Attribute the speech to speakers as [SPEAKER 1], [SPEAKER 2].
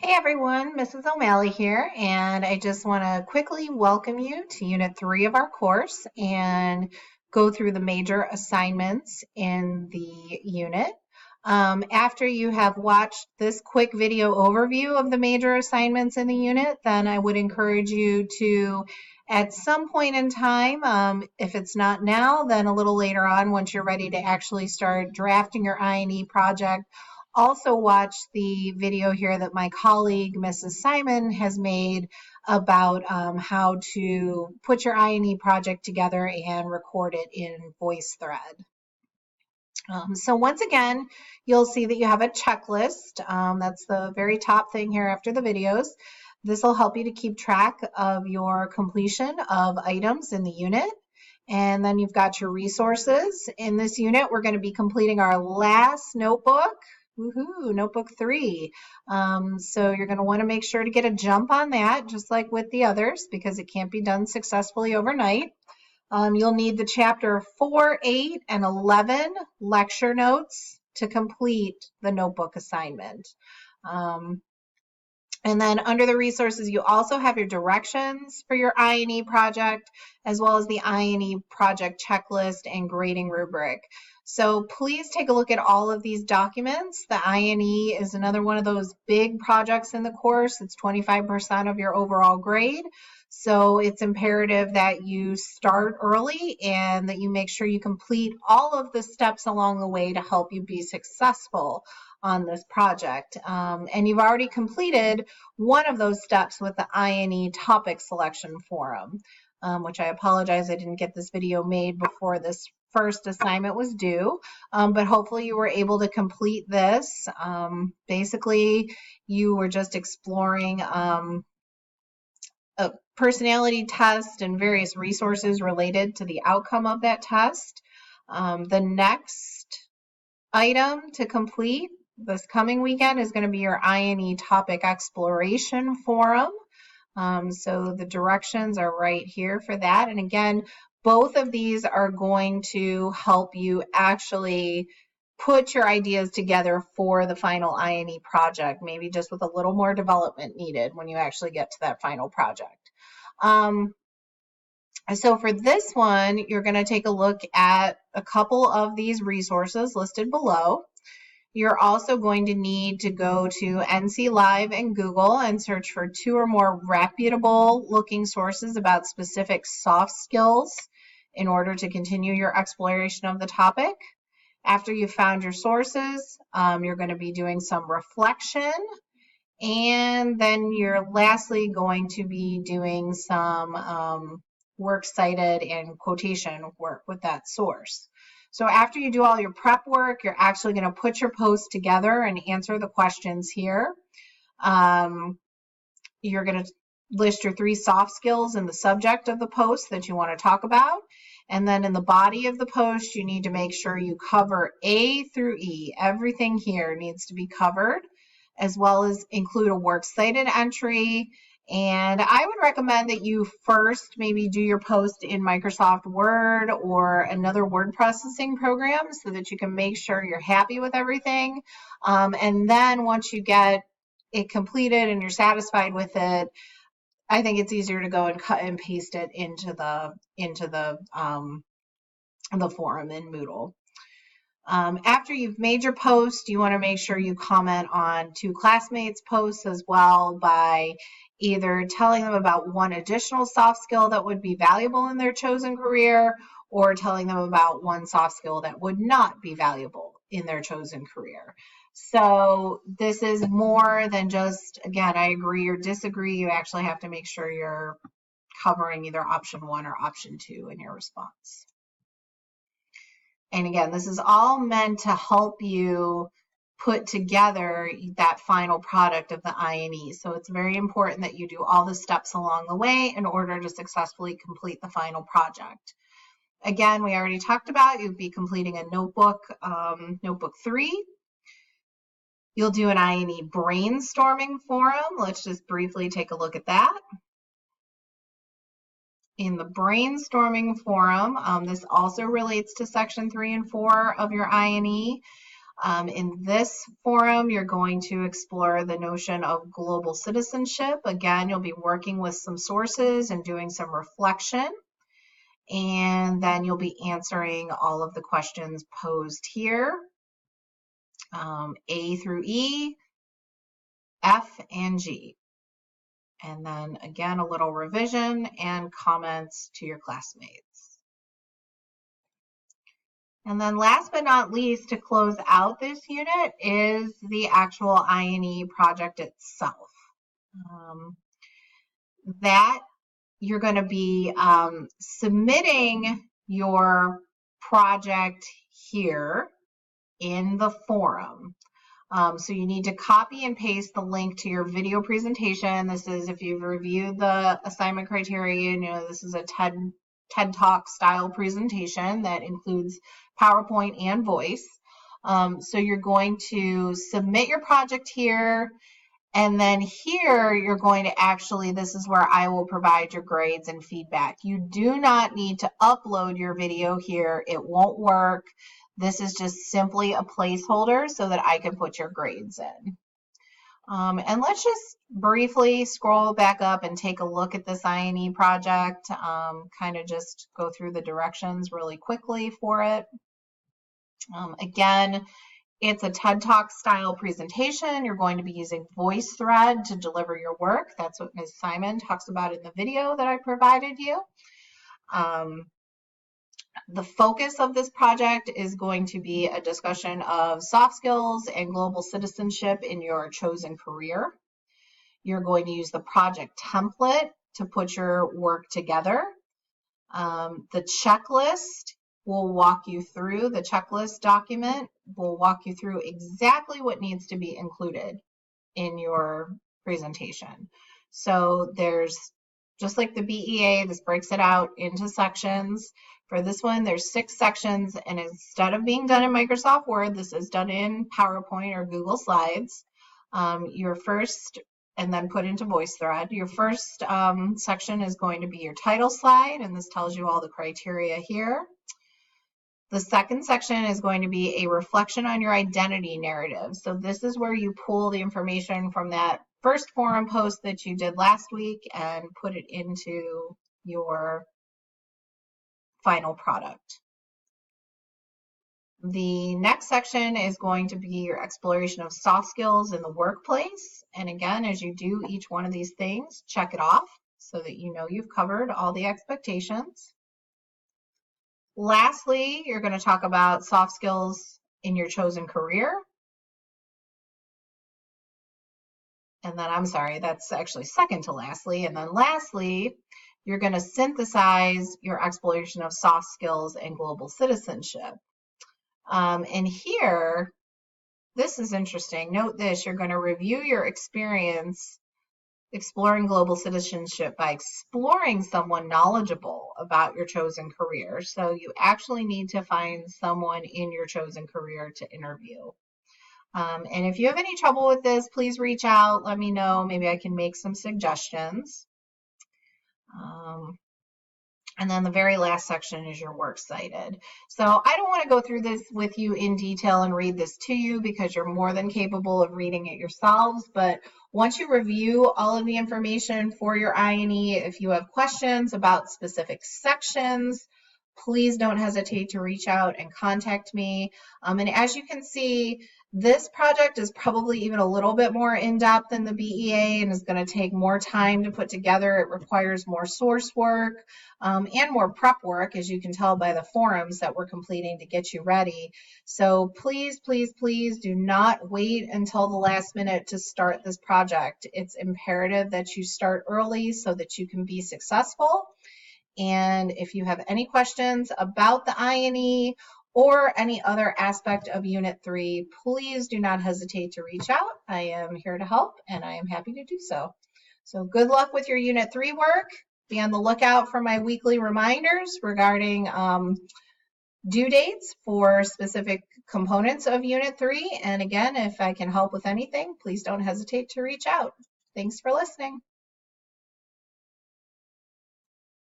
[SPEAKER 1] Hey everyone, Mrs. O'Malley here, and I just want to quickly welcome you to Unit 3 of our course and go through the major assignments in the unit. After you have watched this quick video overview of the major assignments in the unit, then I would encourage you to, at some point in time, if it's not now, then a little later on, once you're ready to actually start drafting your I&E project, also watch the video here that my colleague, Mrs. Simon, has made about how to put your I&E project together and record it in VoiceThread. So once again, you'll see that you have a checklist. That's the very top thing here after the videos. This will help you to keep track of your completion of items in the unit. And then you've got your resources. In this unit, we're going to be completing our last notebook. Woohoo, notebook 3. So you're going to want to make sure to get a jump on that, just like with the others, because it can't be done successfully overnight. You'll need the chapter 4, 8, and 11 lecture notes to complete the notebook assignment. And then under the resources, you also have your directions for your I&E project, as well as the I&E project checklist and grading rubric. So please take a look at all of these documents. The I&E is another one of those big projects in the course. It's 25% of your overall grade. So it's imperative that you start early and that you make sure you complete all of the steps along the way to help you be successful on this project. And you've already completed one of those steps with the I&E topic selection forum, which I apologize I didn't get this video made before this first assignment was due, but hopefully you were able to complete this. Basically, you were just exploring a personality test and various resources related to the outcome of that test. The next item to complete this coming weekend is going to be your I&E topic exploration forum. So the directions are right here for that. And again, both of these are going to help you actually put your ideas together for the final I&E project, maybe just with a little more development needed when you actually get to that final project. So for this one, you're going to take a look at a couple of these resources listed below. You're also going to need to go to NC Live and Google and search for 2 or more reputable looking sources about specific soft skills in order to continue your exploration of the topic. After you've found your sources, you're going to be doing some reflection, and then you're lastly going to be doing some works cited and quotation work with that source. So after you do all your prep work, you're actually going to put your post together and answer the questions here. You're going to list your 3 soft skills in the subject of the post that you want to talk about. And then in the body of the post, you need to make sure you cover A through E. Everything here needs to be covered, as well as include a works cited entry. And I would recommend that you first maybe do your post in Microsoft Word or another word processing program so that you can make sure you're happy with everything. And then once you get it completed and you're satisfied with it, I think it's easier to go and cut and paste it into the forum in Moodle. After you've made your post, you want to make sure you comment on 2 classmates' posts as well by either telling them about one additional soft skill that would be valuable in their chosen career, or telling them about one soft skill that would not be valuable in their chosen career. So this is more than just, again, I agree or disagree. You actually have to make sure you're covering either option 1 or option 2 in your response. And again, this is all meant to help you put together that final product of the I&E. So it's very important that you do all the steps along the way in order to successfully complete the final project. Again, we already talked about you'll be completing a notebook, notebook 3. You'll do an I&E brainstorming forum. Let's just briefly take a look at that. In the brainstorming forum, this also relates to section 3 and 4 of your I&E. In this forum, you're going to explore the notion of global citizenship. Again, you'll be working with some sources and doing some reflection. And then you'll be answering all of the questions posed here, A through E, F, and G. And then again, a little revision and comments to your classmates. And then last but not least, to close out this unit is the actual INE project itself. That you're going to be submitting your project here in the forum. So you need to copy and paste the link to your video presentation. This is, if you've reviewed the assignment criteria, you know this is a TED Talk style presentation that includes PowerPoint and voice. So you're going to submit your project here, and then here you're going to actually, this is where I will provide your grades and feedback. You do not need to upload your video here. It won't work. This is just simply a placeholder so that I can put your grades in. And let's just briefly scroll back up and take a look at this INE project, kind of just go through the directions really quickly for it. Again, it's a TED Talk style presentation. You're going to be using VoiceThread to deliver your work. That's what Ms. Simon talks about in the video that I provided you. The focus of this project is going to be a discussion of soft skills and global citizenship in your chosen career. You're going to use the project template to put your work together. The checklist will walk you through, the checklist document will walk you through exactly what needs to be included in your presentation. So there's, just like the BEA, this breaks it out into sections. For this one, there's 6 sections, and instead of being done in Microsoft Word, this is done in PowerPoint or Google Slides. Your first, and then put into VoiceThread. Your first section is going to be your title slide, and this tells you all the criteria here. The second section is going to be a reflection on your identity narrative. So this is where you pull the information from that first forum post that you did last week and put it into your final product. The next section is going to be your exploration of soft skills in the workplace. And again, as you do each one of these things, check it off so that you know you've covered all the expectations. Lastly, you're going to talk about soft skills in your chosen career. And then, I'm sorry, that's actually second to lastly. And then lastly, you're going to synthesize your exploration of soft skills and global citizenship. And here, this is interesting. Note this, you're going to review your experience exploring global citizenship by exploring someone knowledgeable about your chosen career. So you actually need to find someone in your chosen career to interview. And if you have any trouble with this, please reach out. Let me know. Maybe I can make some suggestions. And then the very last section is your works cited. So I don't want to go through this with you in detail and read this to you because you're more than capable of reading it yourselves. But once you review all of the information for your INE, if you have questions about specific sections, please don't hesitate to reach out and contact me. And as you can see, this project is probably even a little bit more in-depth than the BEA and is going to take more time to put together. It requires more source work and more prep work, as you can tell by the forums that we're completing to get you ready. So please, please, please do not wait until the last minute to start this project. It's imperative that you start early so that you can be successful. And if you have any questions about the INE or any other aspect of Unit 3, please do not hesitate to reach out. I am here to help, and I am happy to do so. So good luck with your Unit 3 work. Be on the lookout for my weekly reminders regarding due dates for specific components of Unit 3. And again, if I can help with anything, please don't hesitate to reach out. Thanks for listening.